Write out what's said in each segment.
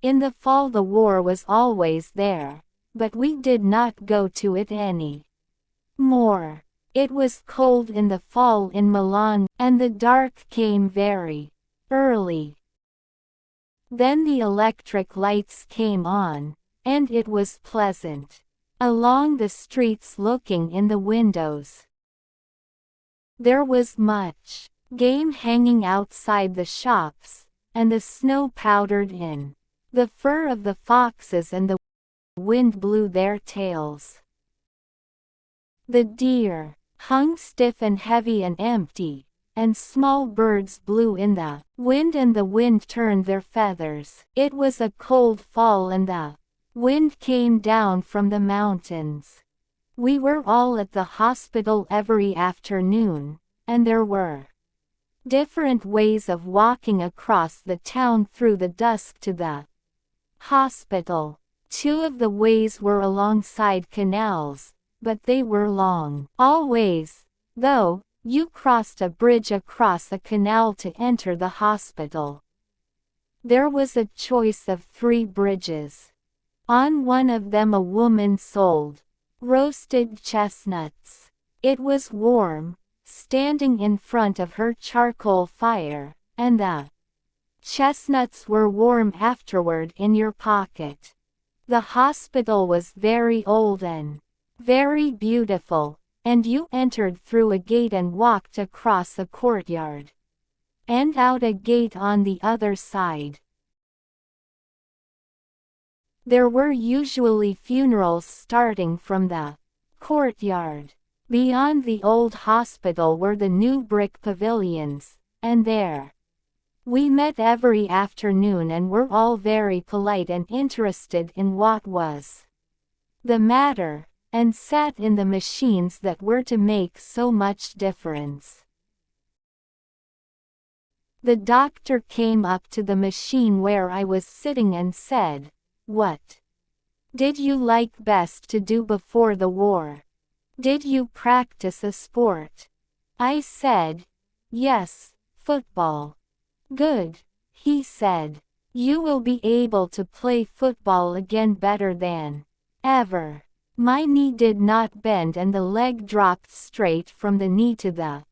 In the fall the war was always there, but we did not go to it any more. It was cold in the fall in Milan, and the dark came very early. Then the electric lights came on, and it was pleasant. Along the streets looking in the windows. There was much game hanging outside the shops, and the snow powdered in the fur of the foxes, and the wind blew their tails. The deer hung stiff and heavy and empty, and small birds blew in the wind, and the wind turned their feathers. It was a cold fall, and the wind came down from the mountains. We were all at the hospital every afternoon, and there were different ways of walking across the town through the dusk to the hospital. 2 of the ways were alongside canals, but they were long. Always, though, you crossed a bridge across a canal to enter the hospital. There was a choice of 3 bridges. On one of them a woman sold roasted chestnuts. It was warm, standing in front of her charcoal fire, and the chestnuts were warm afterward in your pocket. The hospital was very old and very beautiful, and you entered through a gate and walked across a courtyard, and out a gate on the other side. There were usually funerals starting from the courtyard. Beyond the old hospital were the new brick pavilions, and there we met every afternoon and were all very polite and interested in what was the matter, and sat in the machines that were to make so much difference. The doctor came up to the machine where I was sitting and said, "What did you like best to do before the war? Did you practice a sport?" I said, "Yes, football." "Good," he said. "You will be able to play football again better than ever." My knee did not bend, and the leg dropped straight from the knee to the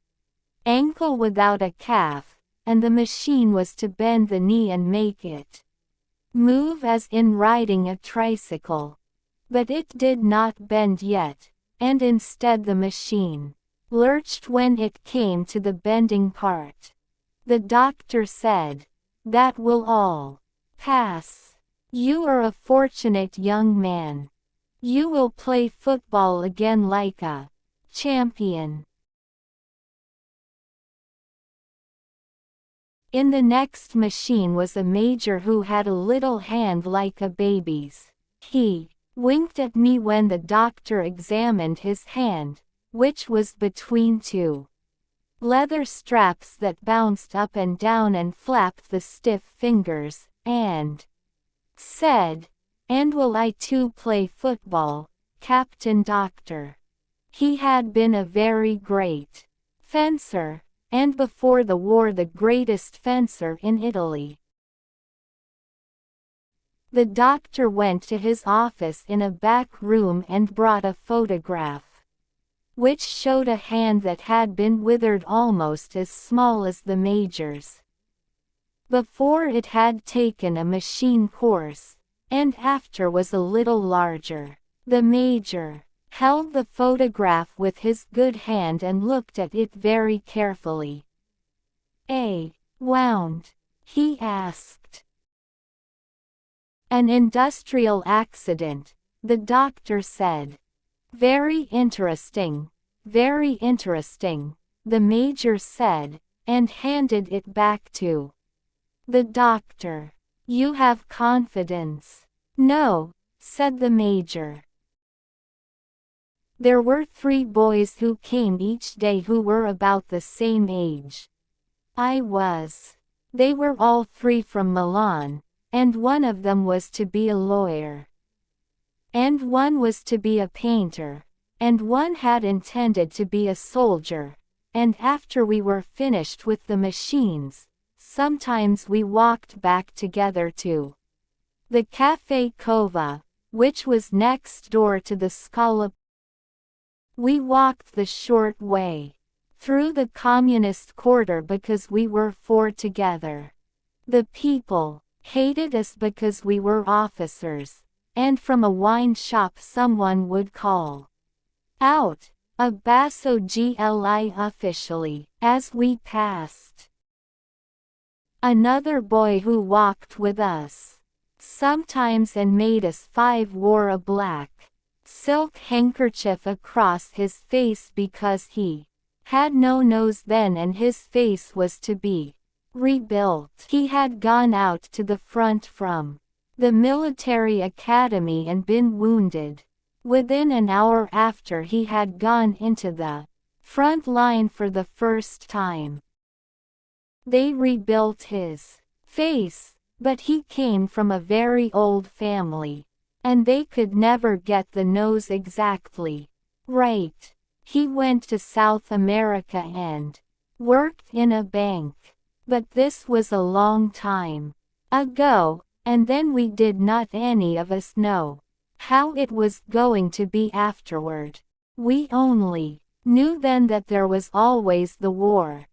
ankle without a calf, and the machine was to bend the knee and make it move as in riding a tricycle. But it did not bend yet, and instead the machine lurched when it came to the bending part. The doctor said, "That will all pass. You are a fortunate young man. You will play football again like a champion." In the next machine was a major who had a little hand like a baby's. He winked at me when the doctor examined his hand, which was between 2 leather straps that bounced up and down and flapped the stiff fingers, and said, "And will I too play football, Captain Doctor?" He had been a very great fencer, and before the war the greatest fencer in Italy. The doctor went to his office in a back room and brought a photograph, which showed a hand that had been withered almost as small as the major's. Before it had taken a machine course, and after was a little larger. The major held the photograph with his good hand and looked at it very carefully. "A wound?" he asked. "An industrial accident," the doctor said. "Very interesting, very interesting," the major said, and handed it back to the doctor. "You have confidence?" "No," said the major. There were 3 boys who came each day who were about the same age I was. They were all 3 from Milan, and one of them was to be a lawyer, and one was to be a painter, and one had intended to be a soldier, and after we were finished with the machines, sometimes we walked back together to The Café Kova, which was next door to the Scala. We walked the short way through the communist quarter because we were four together. The people hated us because we were officers, and from a wine shop someone would call out, "A basso gli ufficially," as we passed. Another boy who walked with us sometimes and made us five wore a black silk handkerchief across his face because he had no nose then and his face was to be rebuilt. He had gone out to the front from the military academy and been wounded. Within an hour after he had gone into the front line for the first time. They rebuilt his face, but he came from a very old family, and they could never get the nose exactly right. He went to South America and worked in a bank. But this was a long time ago, and then we did not any of us know how it was going to be afterward. We only knew then that there was always the war,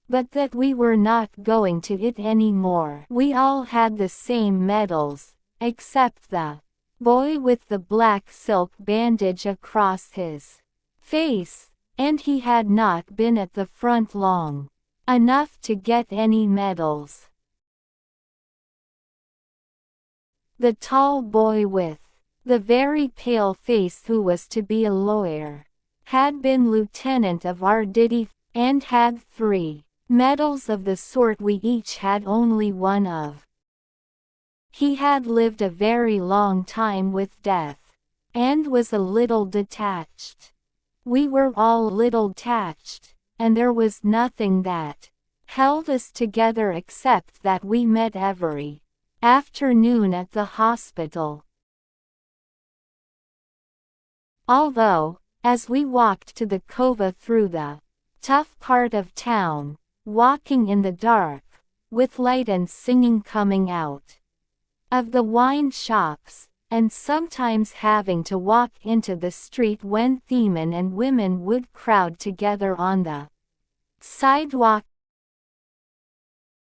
but that we were not going to it anymore. We all had the same medals, except the boy with the black silk bandage across his face, and he had not been at the front long enough to get any medals. The tall boy with the very pale face who was to be a lawyer had been lieutenant of Arditi and had 3 medals of the sort we each had only one of. He had lived a very long time with death, and was a little detached. We were all little detached, and there was nothing that held us together except that we met every afternoon at the hospital. Although, as we walked to the Kova through the tough part of town, walking in the dark, with light and singing coming out of the wine shops, and sometimes having to walk into the street when men and women would crowd together on the sidewalk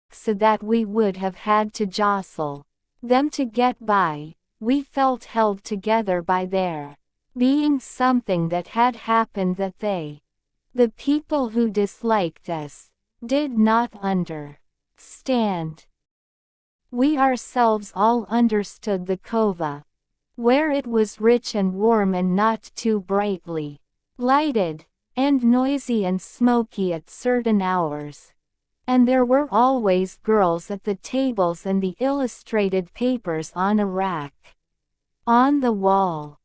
so that we would have had to jostle them to get by, we felt held together by there being something that had happened that they, the people who disliked us, did not understand. We ourselves all understood the Kova, where it was rich and warm and not too brightly lighted, and noisy and smoky at certain hours. And there were always girls at the tables and the illustrated papers on a rack on the wall.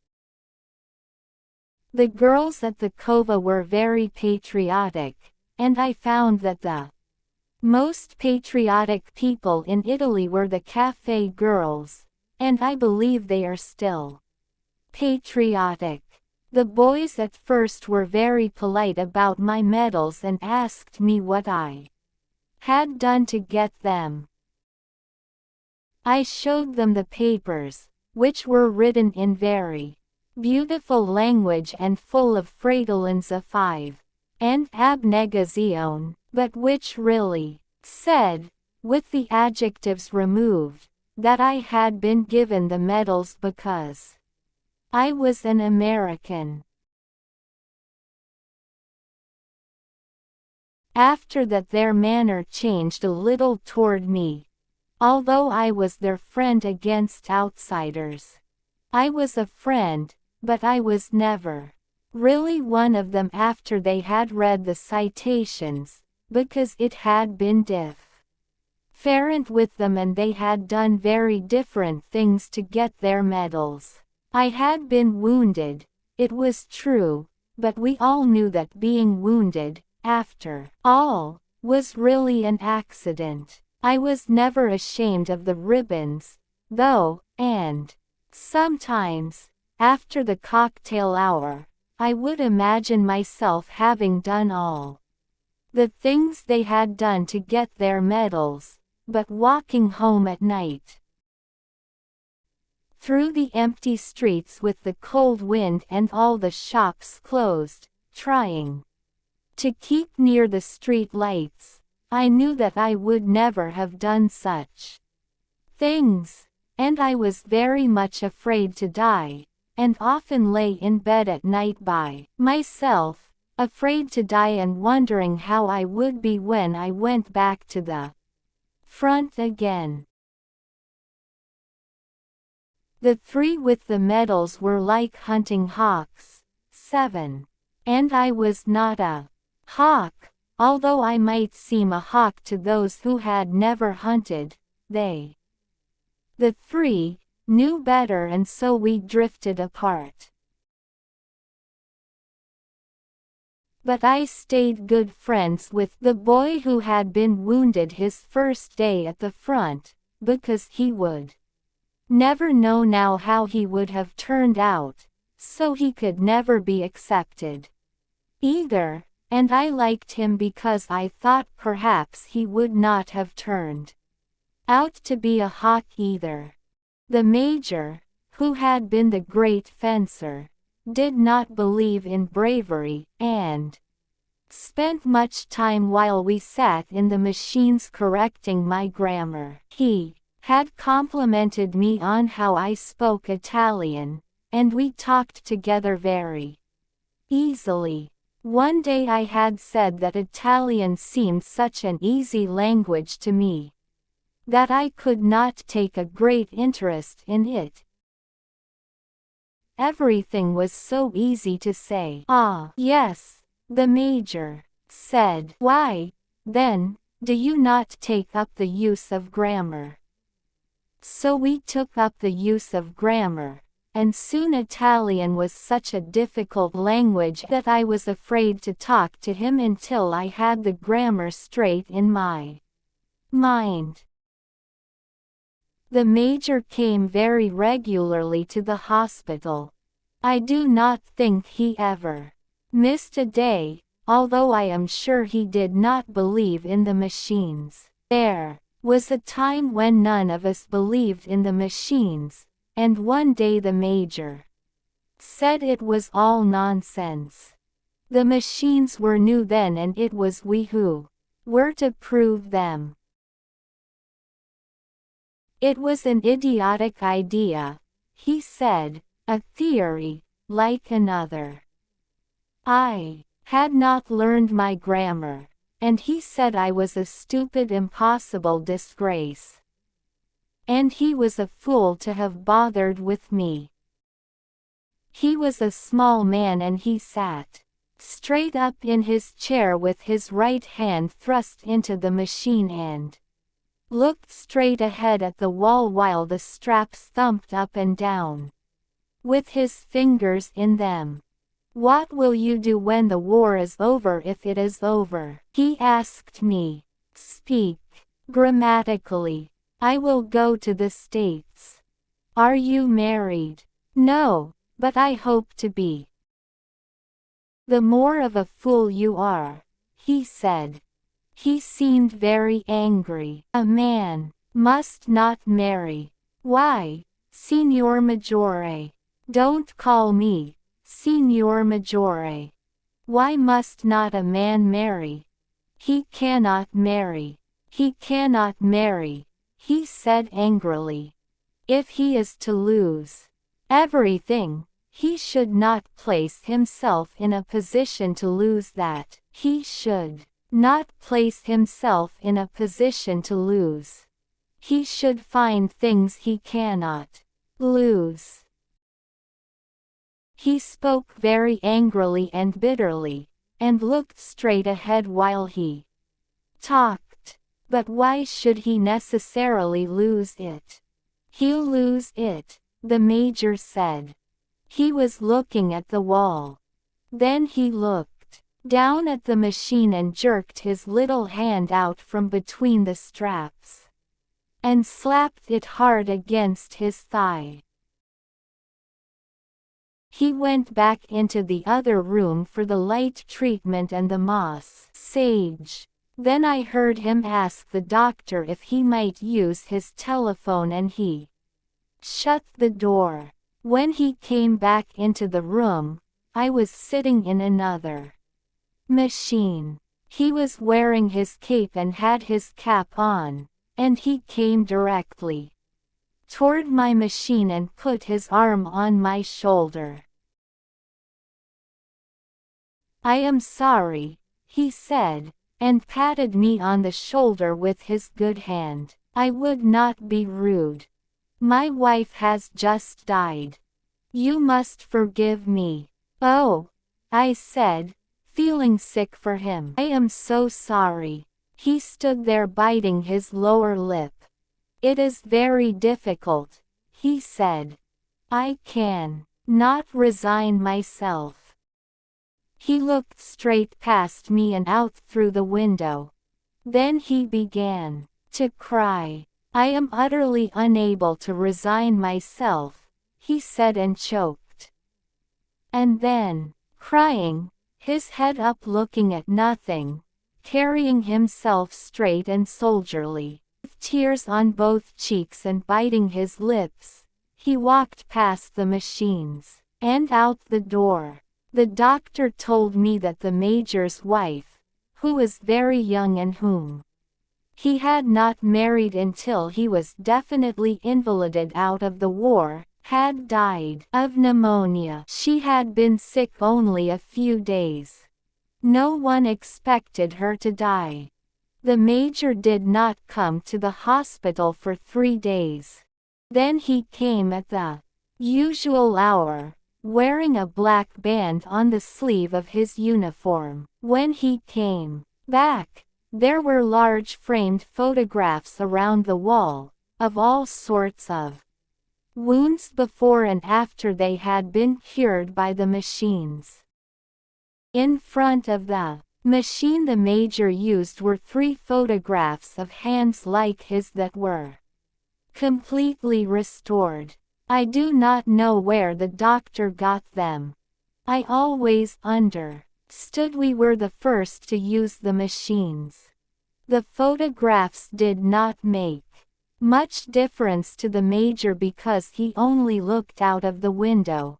The girls at the Kova were very patriotic, and I found that the most patriotic people in Italy were the café girls, and I believe they are still patriotic. The boys at first were very polite about my medals and asked me what I had done to get them. I showed them the papers, which were written in very beautiful language and full of fratellanza 5 and abnegazione, but which really said, with the adjectives removed, that I had been given the medals because I was an American. After that their manner changed a little toward me. Although I was their friend against outsiders. I was a friend, but I was never really one of them after they had read the citations, because it had been different with them and they had done very different things to get their medals. I had been wounded, it was true, but we all knew that being wounded, after all, was really an accident. I was never ashamed of the ribbons, though, and sometimes, after the cocktail hour, I would imagine myself having done all the things they had done to get their medals, but walking home at night, through the empty streets with the cold wind and all the shops closed, trying to keep near the street lights. I knew that I would never have done such things, and I was very much afraid to die, and often lay in bed at night by myself, afraid to die and wondering how I would be when I went back to the front again. The three with the medals were like hunting hawks. 7. And I was not a hawk, although I might seem a hawk to those who had never hunted. They, the three, knew better, and so we drifted apart. But I stayed good friends with the boy who had been wounded his first day at the front, because he would never know now how he would have turned out, so he could never be accepted either, and I liked him because I thought perhaps he would not have turned out to be a hawk either. The major, who had been the great fencer, did not believe in bravery, and spent much time while we sat in the machines correcting my grammar. He had complimented me on how I spoke Italian, and we talked together very easily. One day I had said that Italian seemed such an easy language to me that I could not take a great interest in it. Everything was so easy to say. Ah, yes, the major said. Why, then, do you not take up the use of grammar? So we took up the use of grammar, and soon Italian was such a difficult language that I was afraid to talk to him until I had the grammar straight in my mind. The major came very regularly to the hospital. I do not think he ever missed a day, although I am sure he did not believe in the machines. There was a time when none of us believed in the machines, and one day the major said it was all nonsense. The machines were new then, and it was we who were to prove them. It was an idiotic idea, he said, a theory, like another. I had not learned my grammar, and he said I was a stupid, impossible disgrace. And he was a fool to have bothered with me. He was a small man, and he sat straight up in his chair with his right hand thrust into the machine and looked straight ahead at the wall while the straps thumped up and down with his fingers in them. What will you do when the war is over, if it is over? He asked me. Speak grammatically. I will go to the States. Are you married? No, but I hope to be. The more of a fool you are, he said. He seemed very angry. A man must not marry. Why, Signor Maggiore? Don't call me Signor Maggiore. Why must not a man marry? He cannot marry. He cannot marry, he said angrily. If he is to lose everything, he should not place himself in a position to lose that. He should not place himself in a position to lose. He should find things he cannot lose. He spoke very angrily and bitterly, and looked straight ahead while he talked. But why should he necessarily lose it? He'll lose it, the major said. He was looking at the wall. Then he looked down at the machine and jerked his little hand out from between the straps and slapped it hard against his thigh. He went back into the other room for the light treatment and the massage. Then I heard him ask the doctor if he might use his telephone, and he shut the door. When he came back into the room, I was sitting in another machine. He was wearing his cape and had his cap on, and he came directly toward my machine and put his arm on my shoulder. "I am sorry," he said, and patted me on the shoulder with his good hand. "I would not be rude. My wife has just died. You must forgive me." "Oh," I said, feeling sick for him. "I am so sorry." He stood there biting his lower lip. "It is very difficult," he said. "I can not resign myself." He looked straight past me and out through the window. Then he began to cry. "I am utterly unable to resign myself," he said and choked. And then, crying, his head up looking at nothing, carrying himself straight and soldierly, with tears on both cheeks and biting his lips, he walked past the machines, and out the door. The doctor told me that the major's wife, who was very young and whom he had not married until he was definitely invalided out of the war, had died of pneumonia. She had been sick only a few days. No one expected her to die. The major did not come to the hospital for 3 days. Then he came at the usual hour, wearing a black band on the sleeve of his uniform. When he came back, there were large framed photographs around the wall, of all sorts of wounds before and after they had been cured by the machines. In front of the machine the major used were 3 photographs of hands like his that were completely restored. I do not know where the doctor got them. I always understood we were the first to use the machines. The photographs did not make much difference to the major because he only looked out of the window.